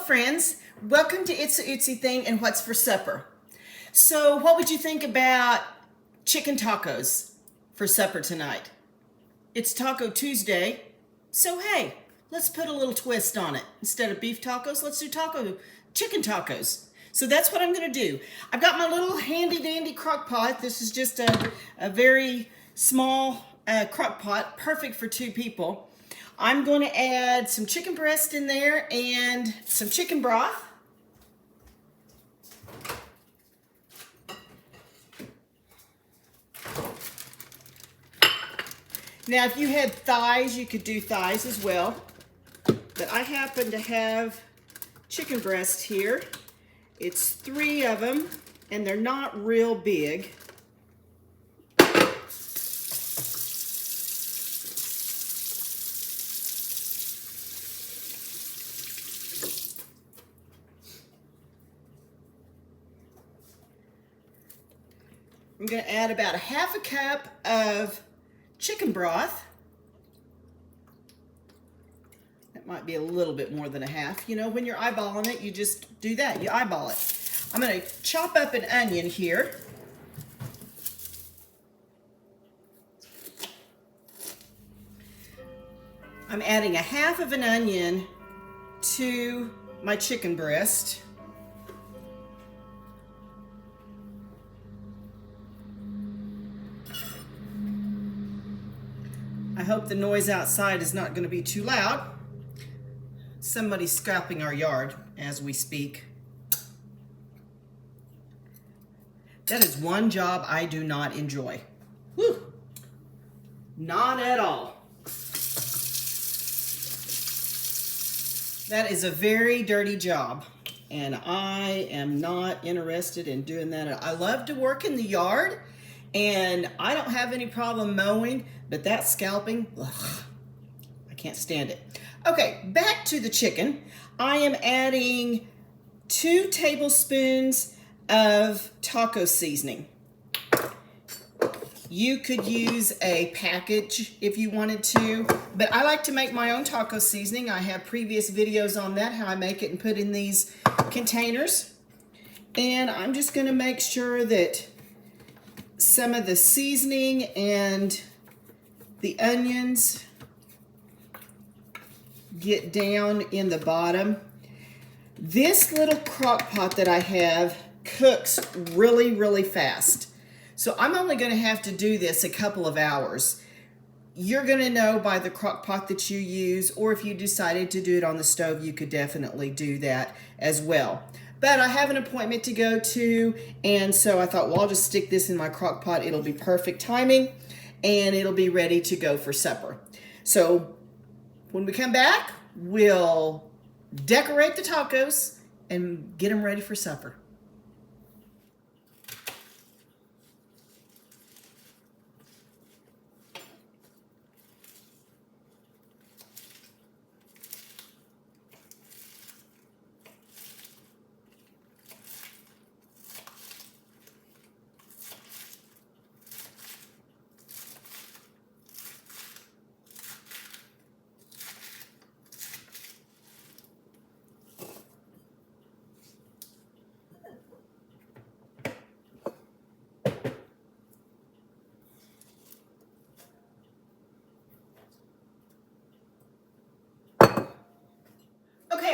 friends, welcome to It's a Ootsy Thing and What's for Supper. So what would you think about chicken tacos for supper tonight? It's Taco Tuesday, so hey, let's put a little twist on it. Instead of beef tacos, let's do chicken tacos. So that's what I'm gonna do. I've got my little handy dandy crock pot. This is just a very small crock pot, perfect for 2 people. I'm going to add some chicken breast in there and some chicken broth. Now, if you had thighs, you could do thighs as well. But I happen to have chicken breast here. It's 3 of them, and they're not real big. I'm going to add about a 1/2 cup of chicken broth. That might be a little bit more than a half. You know, when you're eyeballing it, you just do that. You eyeball it. I'm going to chop up an onion here. I'm adding a 1/2 of an onion to my chicken breast. I hope the noise outside is not going to be too loud. Somebody's scalping our yard as we speak. That is one job I do not enjoy. Whew. Not at all. That is a very dirty job, and I am not interested in doing that. I love to work in the yard, and I don't have any problem mowing, but that scalping, ugh, I can't stand it. Okay, back to the chicken. I am adding 2 tablespoons of taco seasoning. You could use a package if you wanted to, but I like to make my own taco seasoning. I have previous videos on that, how I make it and put in these containers. And I'm just gonna make sure that some of the seasoning and the onions get down in the bottom. This little crock pot that I have cooks really, really fast. So I'm only going to have to do this a couple of hours. You're going to know by the crock pot that you use, or if you decided to do it on the stove, you could definitely do that as well. But I have an appointment to go to, and so I thought, well, I'll just stick this in my crock pot. It'll be perfect timing, and it'll be ready to go for supper. So when we come back, we'll decorate the tacos and get them ready for supper.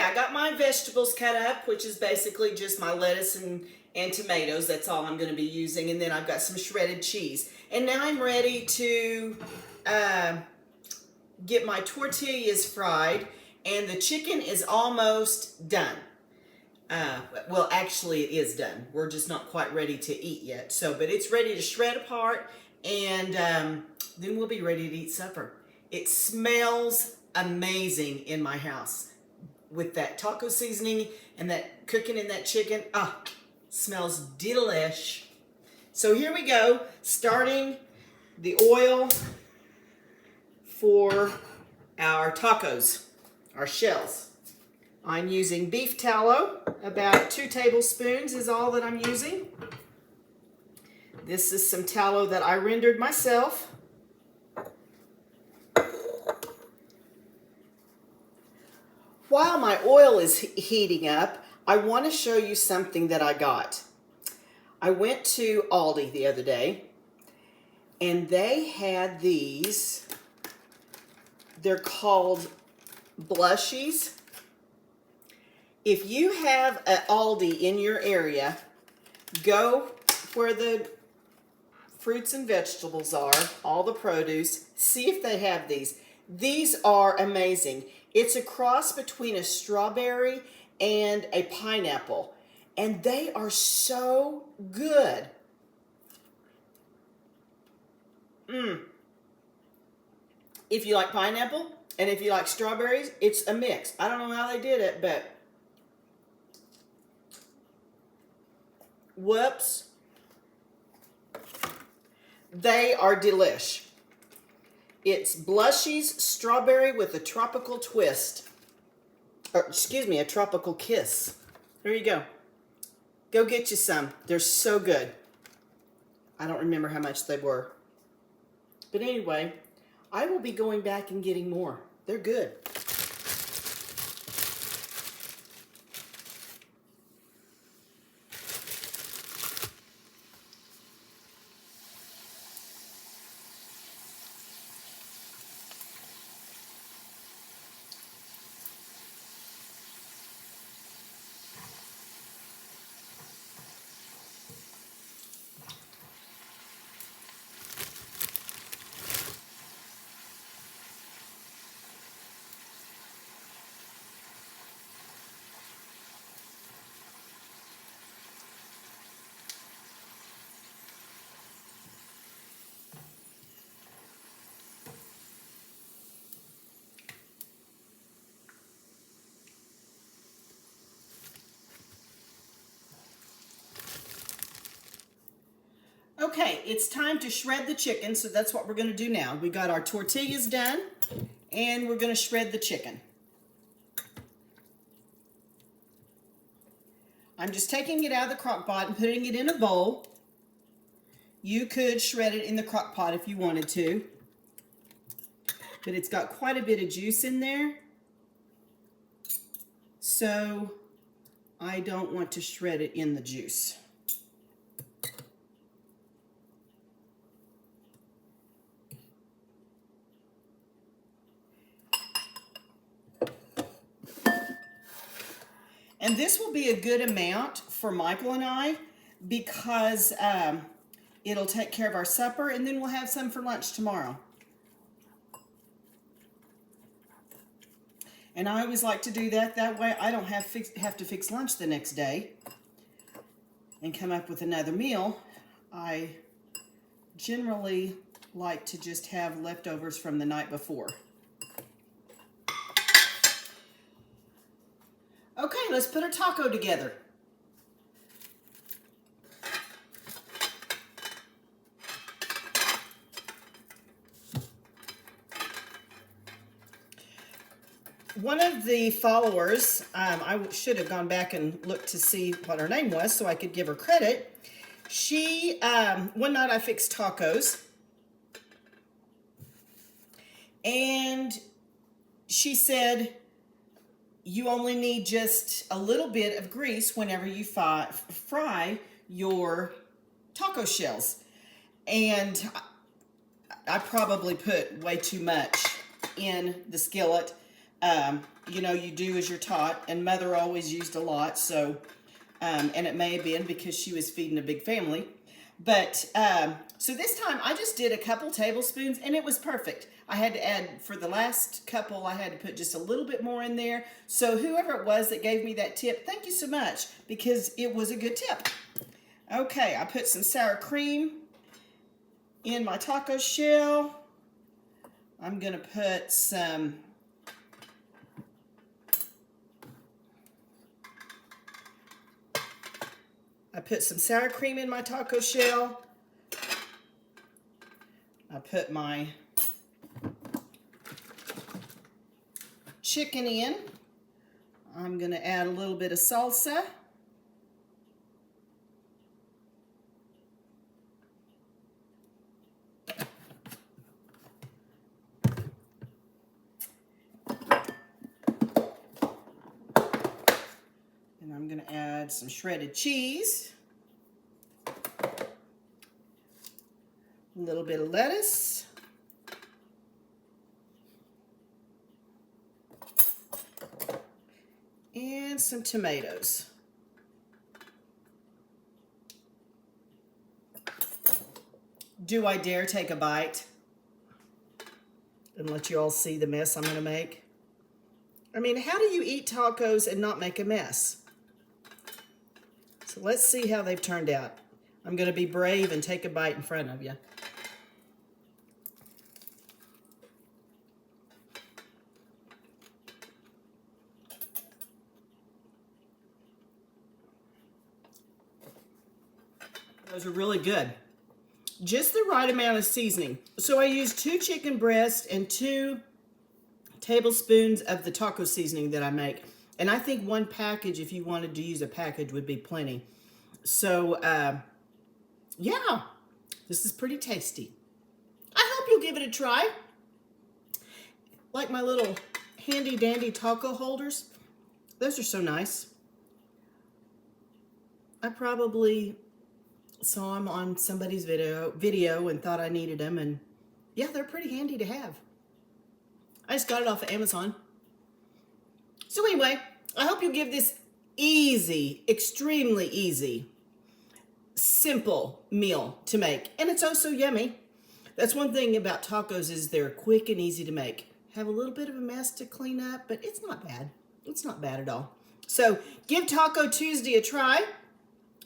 I got my vegetables cut up, which is basically just my lettuce and tomatoes. That's all I'm going to be using. And then I've got some shredded cheese. And now I'm ready to get my tortillas fried. And the chicken is almost done. Well, actually, it is done. We're just not quite ready to eat yet. But it's ready to shred apart. And then we'll be ready to eat supper. It smells amazing in my house. With that taco seasoning and that cooking in that chicken, smells delish. So here we go, starting the oil for our tacos, our shells. I'm using beef tallow, about 2 tablespoons is all that I'm using. This is some tallow that I rendered myself. while my oil is heating up, I want to show you something that I got. I went to Aldi the other day, and they had these. They're called blushies. If you have an Aldi in your area, go where the fruits and vegetables are, all the produce, see if they have these. These are amazing. It's a cross between a strawberry and a pineapple, and they are so good. If you like pineapple and if you like strawberries, it's a mix. I don't know how they did it, but whoops. They are delish. It's Blushies Strawberry with a tropical twist. Or, excuse me, a tropical kiss. There you go. Go get you some. They're so good. I don't remember how much they were. But anyway, I will be going back and getting more. They're good. Okay, it's time to shred the chicken, so that's what we're going to do now. We got our tortillas done, and we're going to shred the chicken. I'm just taking it out of the crock pot and putting it in a bowl. You could shred it in the crock pot if you wanted to, but it's got quite a bit of juice in there, so I don't want to shred it in the juice. And this will be a good amount for Michael and I because it'll take care of our supper, and then we'll have some for lunch tomorrow. And I always like to do that. That way I don't have to fix lunch the next day and come up with another meal. I generally like to just have leftovers from the night before. Okay, let's put a taco together. One of the followers, I should have gone back and looked to see what her name was so I could give her credit. She, one night I fixed tacos, and she said, you only need just a little bit of grease whenever you fry your taco shells. And I probably put way too much in the skillet. You know, you do as you're taught, and Mother always used a lot, so, and it may have been because she was feeding a big family. But, so this time I just did a couple tablespoons, and it was perfect. I had to add, for the last couple, I had to put just a little bit more in there. So whoever it was that gave me that tip, thank you so much, because it was a good tip. Okay, I put some sour cream in my taco shell. I'm going to put some sour cream in my taco shell. I put my chicken in. I'm going to add a little bit of salsa. going to add some shredded cheese, a little bit of lettuce, and some tomatoes. Do I dare take a bite and let you all see the mess I'm going to make? I mean, how do you eat tacos and not make a mess? So let's see how they've turned out. I'm going to be brave and take a bite in front of you. Those are really good. Just the right amount of seasoning. So I used 2 chicken breasts and 2 tablespoons of the taco seasoning that I make. And I think 1 package, if you wanted to use a package, would be plenty. So, yeah, this is pretty tasty. I hope you'll give it a try. Like my little handy dandy taco holders. Those are so nice. I probably saw them on somebody's video and thought I needed them, and yeah, they're pretty handy to have. I just got it off of Amazon. So anyway, I hope you'll give this easy, extremely easy, simple meal to make, and it's also yummy. That's one thing about tacos, is they're quick and easy to make. Have a little bit of a mess to clean up, but it's not bad. It's not bad at all. So give Taco Tuesday a try.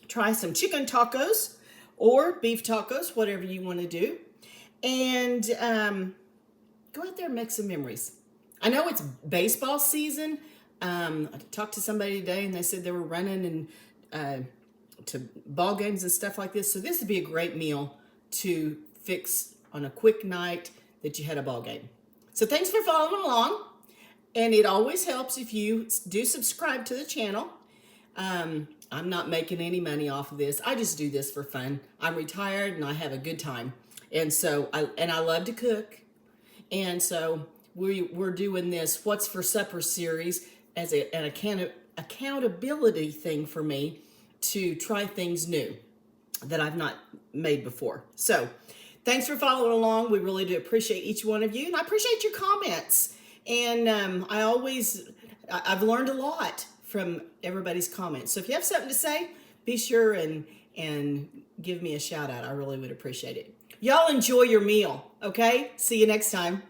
Try some chicken tacos or beef tacos, whatever you want to do. And go out there and make some memories. I know it's baseball season. I talked to somebody today and they said they were running and to ball games and stuff like this. So this would be a great meal to fix on a quick night that you had a ball game. So thanks for following along. And it always helps if you do subscribe to the channel. I'm not making any money off of this. I just do this for fun. I'm retired and I have a good time. And so I love to cook. And so we're doing this What's for Supper series as an accountability thing for me to try things new that I've not made before. So thanks for following along. We really do appreciate each one of you, and I appreciate your comments. And I've learned a lot from everybody's comments. So if you have something to say, be sure and give me a shout out. I really would appreciate it. Y'all enjoy your meal, okay? See you next time.